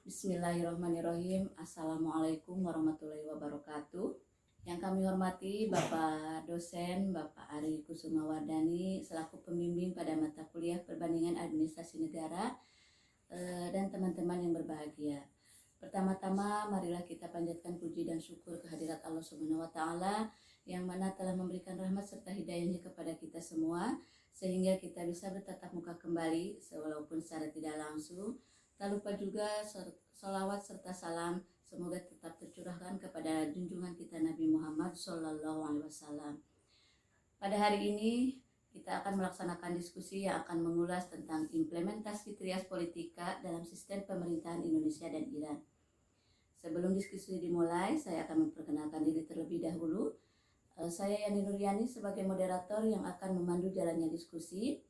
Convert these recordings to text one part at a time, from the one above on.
Bismillahirrahmanirrahim. Assalamualaikum warahmatullahi wabarakatuh. Yang kami hormati Bapak dosen Bapak Ari Kusumawardani selaku pembimbing pada mata kuliah Perbandingan Administrasi Negara dan teman-teman yang berbahagia. Pertama-tama marilah kita panjatkan puji dan syukur kehadirat Allah Subhanahu wa taala yang mana telah memberikan rahmat serta hidayahnya kepada kita semua sehingga kita bisa bertatap muka kembali walaupun secara tidak langsung. Tak lupa juga salawat serta salam semoga tetap tercurahkan kepada junjungan kita Nabi Muhammad SAW. Pada hari ini kita akan melaksanakan diskusi yang akan mengulas tentang implementasi Trias Politika dalam sistem pemerintahan Indonesia dan Iran. Sebelum diskusi dimulai, saya akan memperkenalkan diri terlebih dahulu. Saya Yani Nuryani sebagai moderator yang akan memandu jalannya diskusi.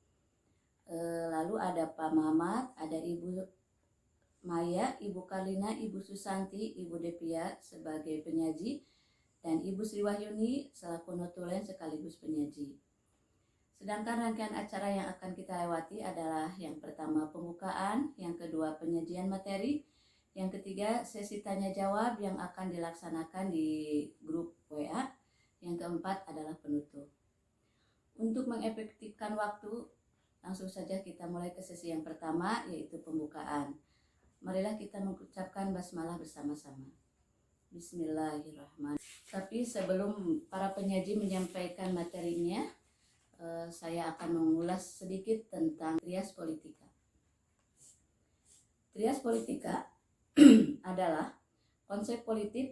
Lalu ada Pak Mamat, ada Ibu Maya, Ibu Karlina, Ibu Susanti, Ibu Depia sebagai penyaji, dan Ibu Sri Wahyuni selaku notulen sekaligus penyaji. Sedangkan rangkaian acara yang akan kita lewati adalah yang pertama pembukaan, yang kedua penyajian materi, yang ketiga sesi tanya jawab yang akan dilaksanakan di grup WA, yang keempat adalah penutup. Untuk mengefektifkan waktu, langsung saja kita mulai ke sesi yang pertama yaitu pembukaan. Marilah kita mengucapkan basmalah bersama-sama. Bismillahirrahmanirrahim. Tapi sebelum para penyaji menyampaikan materinya, saya akan mengulas sedikit tentang Trias Politika. Trias Politika adalah konsep politik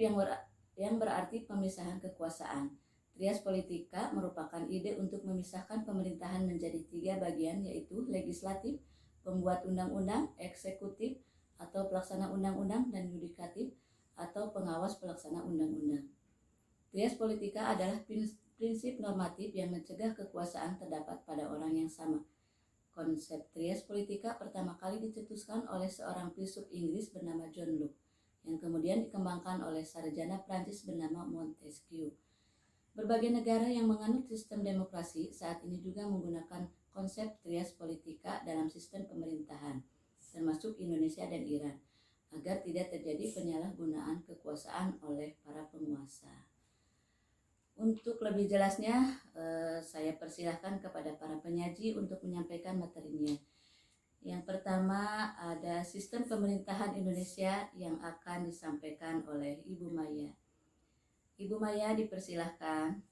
yang berarti pemisahan kekuasaan. Trias Politika merupakan ide untuk memisahkan pemerintahan menjadi 3 bagian, yaitu legislatif, pembuat undang-undang, eksekutif, atau pelaksana undang-undang, dan yudikatif atau pengawas pelaksana undang-undang. Trias Politika adalah prinsip normatif yang mencegah kekuasaan terdapat pada orang yang sama. Konsep Trias Politika pertama kali dicetuskan oleh seorang filsuf Inggris bernama John Locke, yang kemudian dikembangkan oleh sarjana Prancis bernama Montesquieu. Berbagai negara yang menganut sistem demokrasi saat ini juga menggunakan konsep Trias Politika dalam sistem pemerintahan, termasuk Indonesia dan Iran, agar tidak terjadi penyalahgunaan kekuasaan oleh para penguasa. Untuk lebih jelasnya, saya persilahkan kepada para penyaji untuk menyampaikan materinya. Yang pertama ada sistem pemerintahan Indonesia yang akan disampaikan oleh Ibu Maya. Ibu Maya dipersilahkan.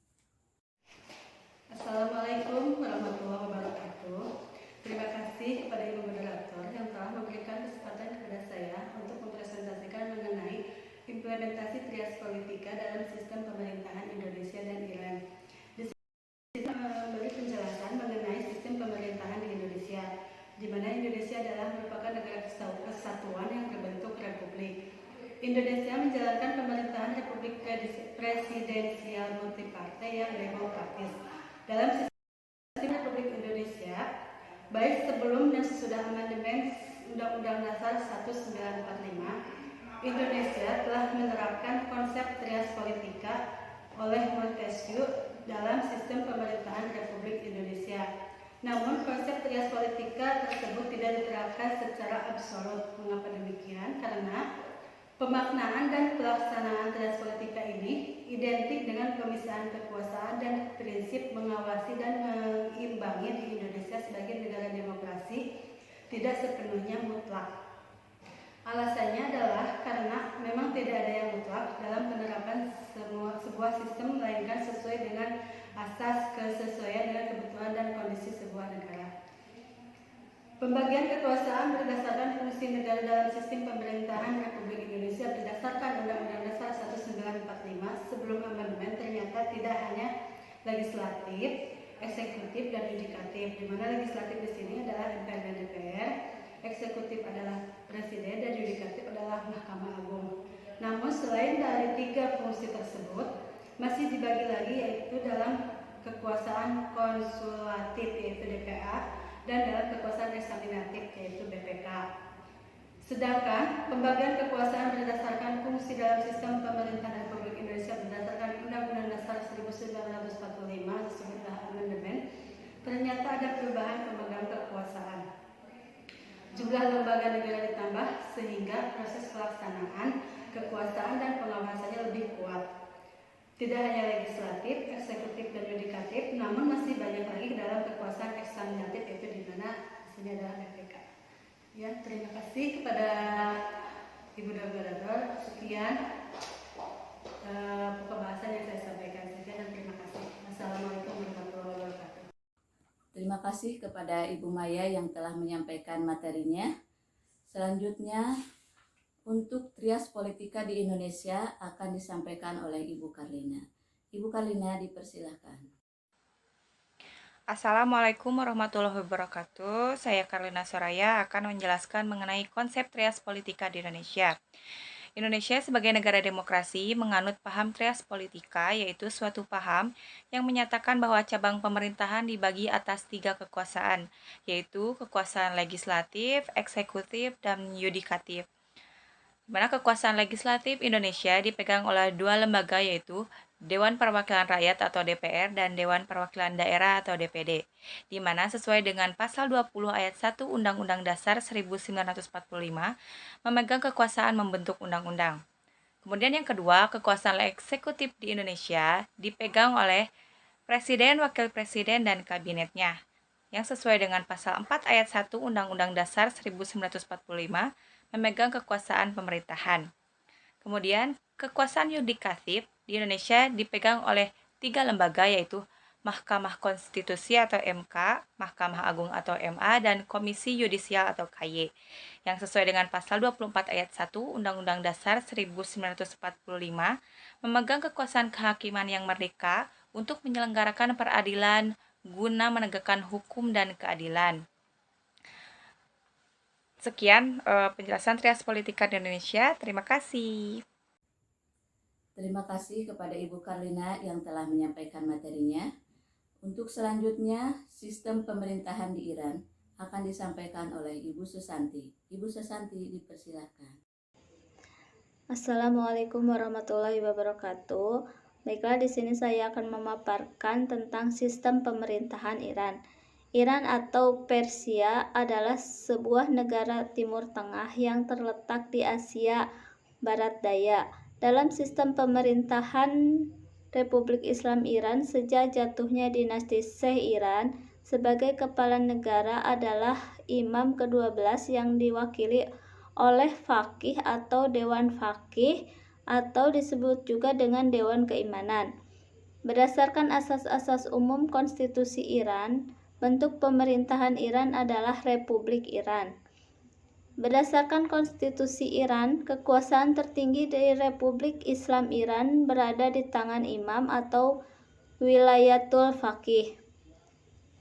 Assalamualaikum warahmatullahi wabarakatuh. Terima kasih kepada Ibu Moderator yang telah memberikan kesempatan kepada saya untuk mempresentasikan mengenai implementasi Trias Politika dalam sistem pemerintahan Indonesia dan Iran. Di sini memberi penjelasan mengenai sistem pemerintahan di Indonesia, di mana Indonesia adalah merupakan negara kesatuan yang berbentuk republik. Indonesia menjalankan pemerintahan republik presidensial multipartai yang demokratis. Dalam sistem Republik Indonesia, baik sebelum dan sesudah amandemen Undang-Undang Dasar 1945, Indonesia telah menerapkan konsep Trias Politika oleh Montesquieu dalam sistem pemerintahan Republik Indonesia. Namun, konsep Trias Politika tersebut tidak diterapkan secara absolut. Mengapa demikian? Karena pemaknaan dan pelaksanaan Trias Politika ini identik dengan pemisahan kekuasaan dan prinsip mengawasi dan mengimbangi di Indonesia sebagai negara demokrasi tidak sepenuhnya mutlak. Alasannya adalah karena memang tidak ada yang mutlak dalam penerapan sebuah sistem, melainkan sesuai dengan asas kesesuaian dengan kebutuhan dan kondisi sebuah negara. Pembagian kekuasaan berdasarkan fungsi negara dalam sistem pemerintahan Republik Indonesia berdasarkan Undang-Undang Dasar 1945 sebelum amandemen ternyata tidak hanya legislatif, eksekutif, dan yudikatif, di mana legislatif di sini adalah MPR dan DPR, eksekutif adalah Presiden, dan yudikatif adalah Mahkamah Agung. Namun selain dari 3 fungsi tersebut, masih dibagi lagi yaitu dalam kekuasaan konsultatif yaitu DPA, dan dalam kekuasaan eksaminatif yaitu BPK. Sedangkan pembagian kekuasaan berdasarkan fungsi dalam sistem pemerintahan Republik Indonesia berdasarkan Undang-Undang Dasar 1945 disebutlah amandemen, ternyata ada perubahan pemegang kekuasaan. Jumlah lembaga negara ditambah sehingga proses pelaksanaan, kekuasaan dan pengawasannya lebih kuat. Tidak hanya legislatif, eksekutif, dan yudikatif, namun masih banyak lagi dalam kekuasaan eksaminatif, yaitu di mana sini adalah BPK. Ya, terima kasih kepada Ibu Moderator. Sekian pembahasan yang saya sampaikan. Sekian dan terima kasih. Wassalamualaikum warahmatullahi wabarakatuh. Terima kasih kepada Ibu Maya yang telah menyampaikan materinya. Selanjutnya, untuk trias politika di Indonesia akan disampaikan oleh Ibu Karlina. Ibu Karlina, dipersilahkan. Assalamualaikum warahmatullahi wabarakatuh. Saya Karlina Soraya akan menjelaskan mengenai konsep trias politika di Indonesia. Indonesia sebagai negara demokrasi menganut paham trias politika, yaitu suatu paham yang menyatakan bahwa cabang pemerintahan dibagi atas 3 kekuasaan, yaitu kekuasaan legislatif, eksekutif, dan yudikatif. Di mana kekuasaan legislatif Indonesia dipegang oleh 2 lembaga, yaitu Dewan Perwakilan Rakyat atau DPR dan Dewan Perwakilan Daerah atau DPD, di mana sesuai dengan pasal 20 ayat 1 Undang-Undang Dasar 1945 memegang kekuasaan membentuk undang-undang. Kemudian yang kedua, kekuasaan eksekutif di Indonesia dipegang oleh Presiden, Wakil Presiden, dan Kabinetnya, yang sesuai dengan pasal 4 ayat 1 Undang-Undang Dasar 1945 memegang kekuasaan pemerintahan. Kemudian, kekuasaan yudikatif di Indonesia dipegang oleh 3 lembaga, yaitu Mahkamah Konstitusi atau MK, Mahkamah Agung atau MA, dan Komisi Yudisial atau KY, yang sesuai dengan pasal 24 ayat 1 Undang-Undang Dasar 1945 memegang kekuasaan kehakiman yang merdeka untuk menyelenggarakan peradilan guna menegakkan hukum dan keadilan. Sekian penjelasan trias politika di Indonesia. Terima kasih. Terima kasih kepada Ibu Karlina yang telah menyampaikan materinya. Untuk selanjutnya, sistem pemerintahan di Iran akan disampaikan oleh Ibu Susanti. Ibu Susanti, dipersilakan. Assalamualaikum warahmatullahi wabarakatuh. Baiklah, di sini saya akan memaparkan tentang sistem pemerintahan Iran. Iran atau Persia adalah sebuah negara Timur Tengah yang terletak di Asia Barat Daya. Dalam sistem pemerintahan Republik Islam Iran, sejak jatuhnya dinasti Shah Iran, sebagai kepala negara adalah Imam ke-12 yang diwakili oleh Faqih atau Dewan Faqih, atau disebut juga dengan Dewan Keimanan. Berdasarkan asas-asas umum konstitusi Iran, bentuk pemerintahan Iran adalah Republik Iran. Berdasarkan konstitusi Iran, kekuasaan tertinggi dari Republik Islam Iran berada di tangan imam atau wilayatul faqih.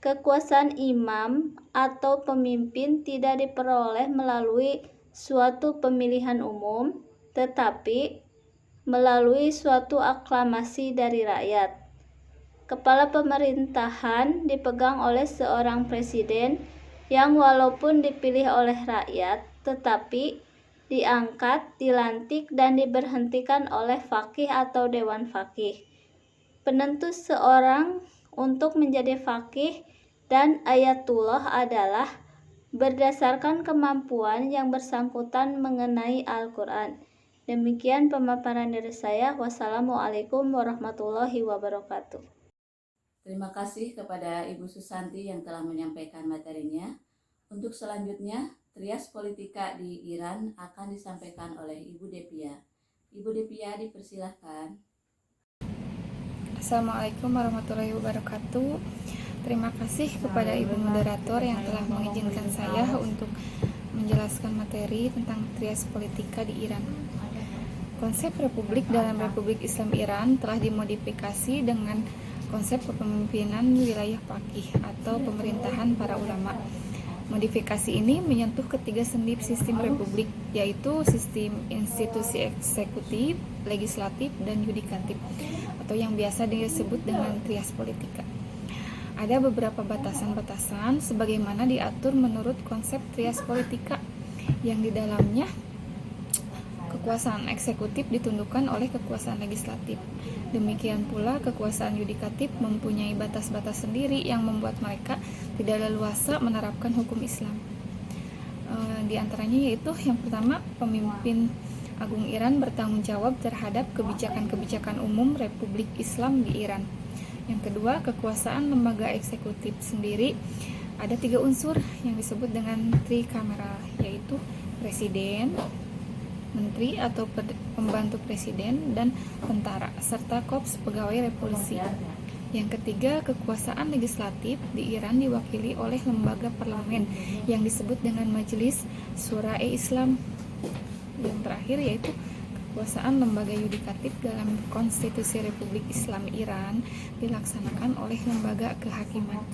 Kekuasaan imam atau pemimpin tidak diperoleh melalui suatu pemilihan umum, tetapi melalui suatu aklamasi dari rakyat. Kepala pemerintahan dipegang oleh seorang presiden yang walaupun dipilih oleh rakyat, tetapi diangkat, dilantik, dan diberhentikan oleh faqih atau dewan faqih. Penentu seorang untuk menjadi faqih dan ayatullah adalah berdasarkan kemampuan yang bersangkutan mengenai Al-Quran. Demikian pemaparan dari saya. Wassalamualaikum warahmatullahi wabarakatuh. Terima kasih kepada Ibu Susanti yang telah menyampaikan materinya. Untuk selanjutnya, trias politika di Iran akan disampaikan oleh Ibu Depia. Ibu Depia, dipersilahkan. Assalamualaikum warahmatullahi wabarakatuh. Terima kasih kepada Ibu Moderator yang telah mengizinkan saya untuk menjelaskan materi tentang trias politika di Iran. Konsep republik dalam Republik Islam Iran telah dimodifikasi dengan konsep kepemimpinan wilayah faqih atau pemerintahan para ulama. Modifikasi ini menyentuh ketiga sendi sistem republik, yaitu sistem institusi eksekutif, legislatif, dan yudikatif, atau yang biasa disebut dengan trias politika. Ada beberapa batasan-batasan sebagaimana diatur menurut konsep trias politika, yang di dalamnya kekuasaan eksekutif ditundukkan oleh kekuasaan legislatif. Demikian pula kekuasaan yudikatif mempunyai batas-batas sendiri yang membuat mereka tidak leluasa menerapkan hukum Islam. Di antaranya yaitu yang pertama, pemimpin Agung Iran bertanggung jawab terhadap kebijakan-kebijakan umum Republik Islam di Iran. Yang kedua, kekuasaan lembaga eksekutif sendiri ada 3 unsur yang disebut dengan trikameral, yaitu presiden, menteri atau pembantu presiden, dan tentara, serta korps pegawai revolusi. Yang ketiga, kekuasaan legislatif di Iran diwakili oleh lembaga parlemen yang disebut dengan Majelis Syura-e Islam. Yang terakhir yaitu kekuasaan lembaga yudikatif dalam Konstitusi Republik Islam Iran dilaksanakan oleh lembaga kehakiman.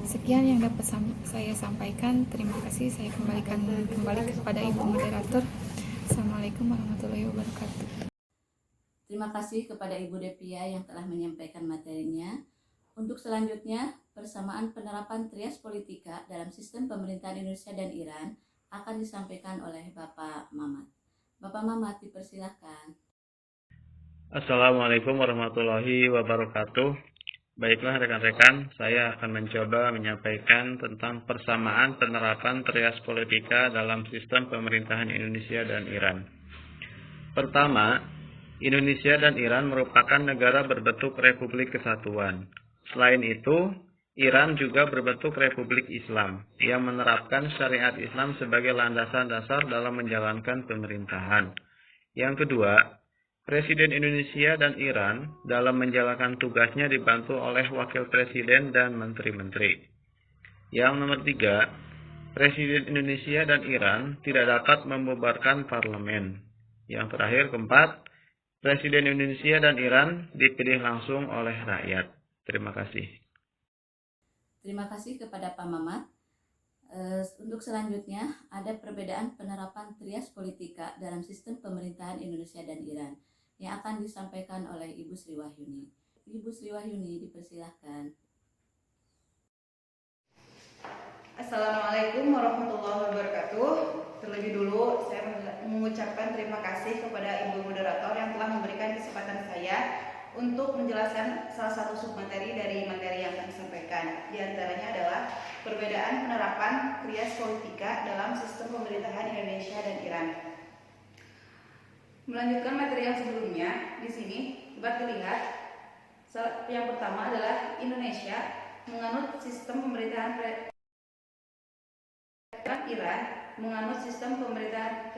Sekian yang dapat saya sampaikan. Terima kasih. Saya kembalikan kepada Ibu Moderator. Assalamualaikum warahmatullahi wabarakatuh. Terima kasih kepada Ibu Depia yang telah menyampaikan materinya. Untuk selanjutnya, persamaan penerapan trias politika dalam sistem pemerintahan Indonesia dan Iran akan disampaikan oleh Bapak Mamat. Bapak Mamat, dipersilahkan. Assalamualaikum warahmatullahi wabarakatuh. Baiklah rekan-rekan, saya akan mencoba menyampaikan tentang persamaan penerapan trias politika dalam sistem pemerintahan Indonesia dan Iran. Pertama, Indonesia dan Iran merupakan negara berbentuk Republik Kesatuan. Selain itu, Iran juga berbentuk Republik Islam yang menerapkan syariat Islam sebagai landasan dasar dalam menjalankan pemerintahan. Yang kedua, Presiden Indonesia dan Iran dalam menjalankan tugasnya dibantu oleh Wakil Presiden dan Menteri-Menteri. Yang nomor 3, Presiden Indonesia dan Iran tidak dapat membubarkan parlemen. Yang terakhir, keempat, Presiden Indonesia dan Iran dipilih langsung oleh rakyat. Terima kasih. Terima kasih kepada Pak Mamat. Untuk selanjutnya, ada perbedaan penerapan trias politika dalam sistem pemerintahan Indonesia dan Iran yang akan disampaikan oleh Ibu Sri Wahyuni. Ibu Sri Wahyuni, dipersilahkan. Assalamualaikum warahmatullahi wabarakatuh. Terlebih dulu saya mengucapkan terima kasih kepada Ibu Moderator yang telah memberikan kesempatan saya untuk menjelaskan salah satu submateri dari materi yang akan disampaikan. Di antaranya adalah perbedaan penerapan trias politika dalam sistem pemerintahan Indonesia dan Iran. Melanjutkan materi yang sebelumnya, di sini dapat dilihat yang pertama adalah Indonesia menganut sistem pemerintahan Iran menganut sistem pemerintahan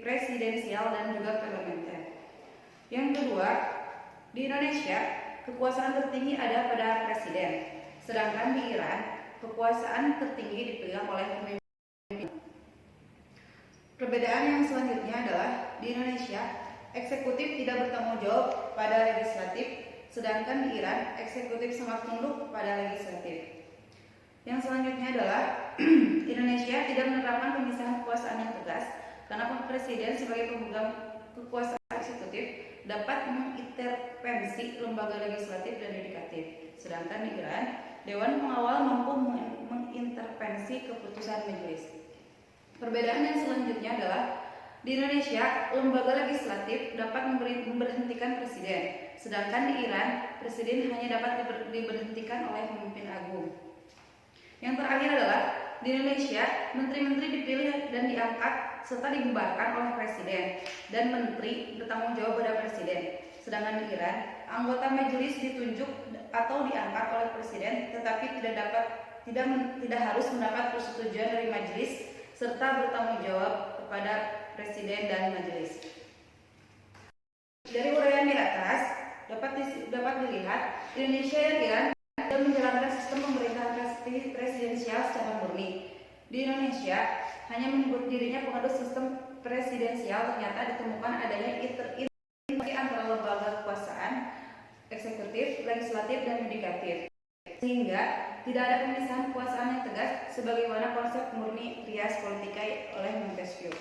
presidensial dan juga parlementer. Yang kedua, di Indonesia kekuasaan tertinggi ada pada presiden, sedangkan di Iran kekuasaan tertinggi dipegang oleh pemimpin. Perbedaan yang selanjutnya adalah di Indonesia eksekutif tidak bertanggung jawab pada legislatif, sedangkan di Iran eksekutif sangat tunduk pada legislatif. Yang selanjutnya adalah Indonesia tidak menerapkan pemisahan kekuasaan yang tegas karena presiden sebagai pemegang kekuasaan eksekutif dapat mengintervensi lembaga legislatif dan yudikatif. Sedangkan di Iran, Dewan Pengawal mampu mengintervensi keputusan majelis. Perbedaan yang selanjutnya adalah di Indonesia, lembaga legislatif dapat memberhentikan presiden, sedangkan di Iran, presiden hanya dapat diberhentikan oleh pemimpin agung. Yang terakhir adalah di Indonesia, menteri-menteri dipilih dan diangkat serta dibubarkan oleh presiden dan menteri bertanggung jawab pada presiden. Sedangkan di Iran, anggota majelis ditunjuk atau diangkat oleh presiden, tetapi tidak harus mendapat persetujuan dari majelis serta bertanggung jawab kepada presiden dan majelis. Dari uraian di atas dapat dilihat Indonesia dan Iran dalam menjalankan sistem pemerintahan presidensial secara murni. Di Indonesia hanya menyebut dirinya pengadut sistem presidensial, ternyata ditemukan adanya interaksi antara lembaga kekuasaan eksekutif, legislatif, dan yudikatif, sehingga tidak ada pemisahan kekuasaan yang tegas sebagaimana konsep murni trias politika oleh Montesquieu.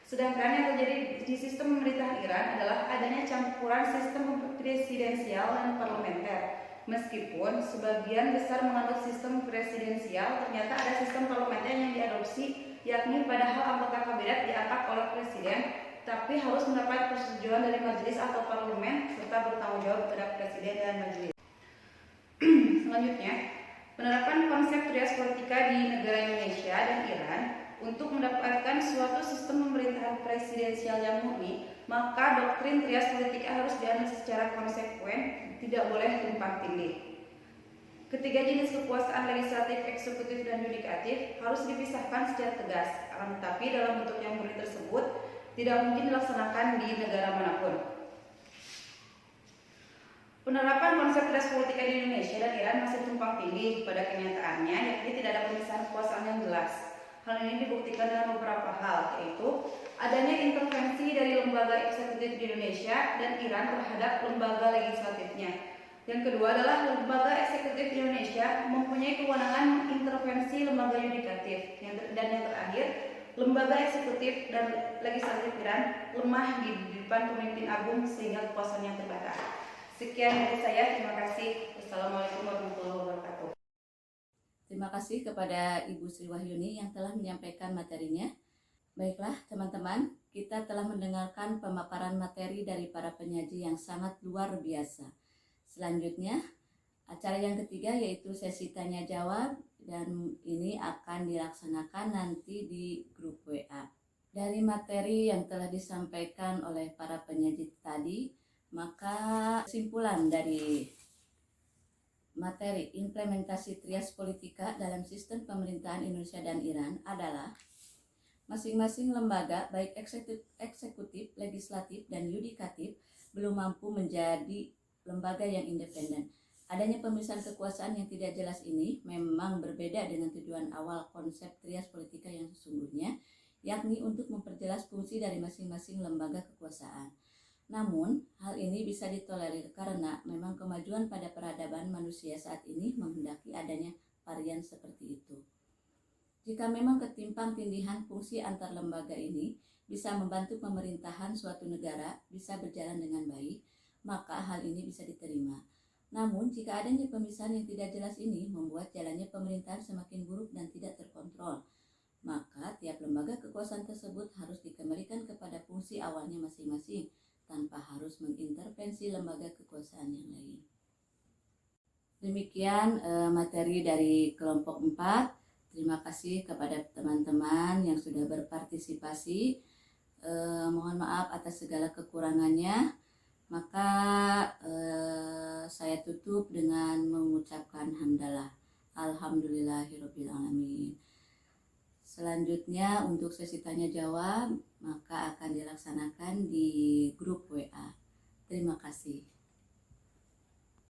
Sedangkan yang terjadi di sistem pemerintahan Iran adalah adanya campuran sistem presidensial dan parlementer. Meskipun sebagian besar menganut sistem presidensial, ternyata ada sistem parlementer yang diadopsi, yakni padahal anggota kabinet diangkat oleh presiden, tapi harus mendapat persetujuan dari majelis atau parlemen serta bertanggung jawab terhadap presiden dan majelis. Selanjutnya, penerapan konsep trias politika di negara Indonesia dan Iran Untuk mendapatkan suatu sistem pemerintahan presidensial yang murni, maka doktrin trias politika harus dianut secara konsekuen, tidak boleh tumpang tindih. Ketiga jenis kekuasaan legislatif, eksekutif, dan yudikatif harus dipisahkan secara tegas, akan tetapi dalam bentuk yang murni tersebut tidak mungkin dilaksanakan di negara manapun. Penerapan konsep trias politika di Indonesia dan Iran masih tumpang tindih pada kenyataannya, yakni tidak ada pemisahan kekuasaan yang jelas. Hal ini dibuktikan dengan beberapa hal, yaitu adanya intervensi dari lembaga eksekutif di Indonesia dan Iran terhadap lembaga legislatifnya. Yang kedua adalah lembaga eksekutif di Indonesia mempunyai kewenangan intervensi lembaga yudikatif. Dan yang terakhir, lembaga eksekutif dan legislatif Iran lemah di depan pemimpin agung sehingga kekuasaannya terbatas. Sekian dari saya, terima kasih. Wassalamualaikum warahmatullahi wabarakatuh. Terima kasih kepada Ibu Sri Wahyuni yang telah menyampaikan materinya. Baiklah teman-teman, kita telah mendengarkan pemaparan materi dari para penyaji yang sangat luar biasa. Selanjutnya, acara yang ketiga yaitu sesi tanya jawab, dan ini akan dilaksanakan nanti di grup WA. Dari materi yang telah disampaikan oleh para penyaji tadi, maka kesimpulan dari materi implementasi trias politika dalam sistem pemerintahan Indonesia dan Iran adalah masing-masing lembaga baik eksekutif, legislatif, dan yudikatif belum mampu menjadi lembaga yang independen. Adanya pemisahan kekuasaan yang tidak jelas ini memang berbeda dengan tujuan awal konsep trias politika yang sesungguhnya, yakni untuk memperjelas fungsi dari masing-masing lembaga kekuasaan. Namun, hal ini bisa ditolerir karena memang kemajuan pada peradaban manusia saat ini menghendaki adanya varian seperti itu. Jika memang ketimpang tindihan fungsi antar lembaga ini bisa membantu pemerintahan suatu negara bisa berjalan dengan baik, maka hal ini bisa diterima. Namun, jika adanya pemisahan yang tidak jelas ini membuat jalannya pemerintahan semakin buruk dan tidak terkontrol, maka tiap lembaga kekuasaan tersebut harus dikembalikan kepada fungsi awalnya masing-masing, tanpa harus mengintervensi lembaga kekuasaan yang lain. Demikian materi dari kelompok 4. Terima kasih kepada teman-teman yang sudah berpartisipasi. Mohon maaf atas segala kekurangannya. Maka saya tutup dengan mengucapkan hamdalah. Alhamdulillahirabbil alamin. Selanjutnya untuk sesi tanya jawab maka akan dilaksanakan di grup WA. Terima kasih.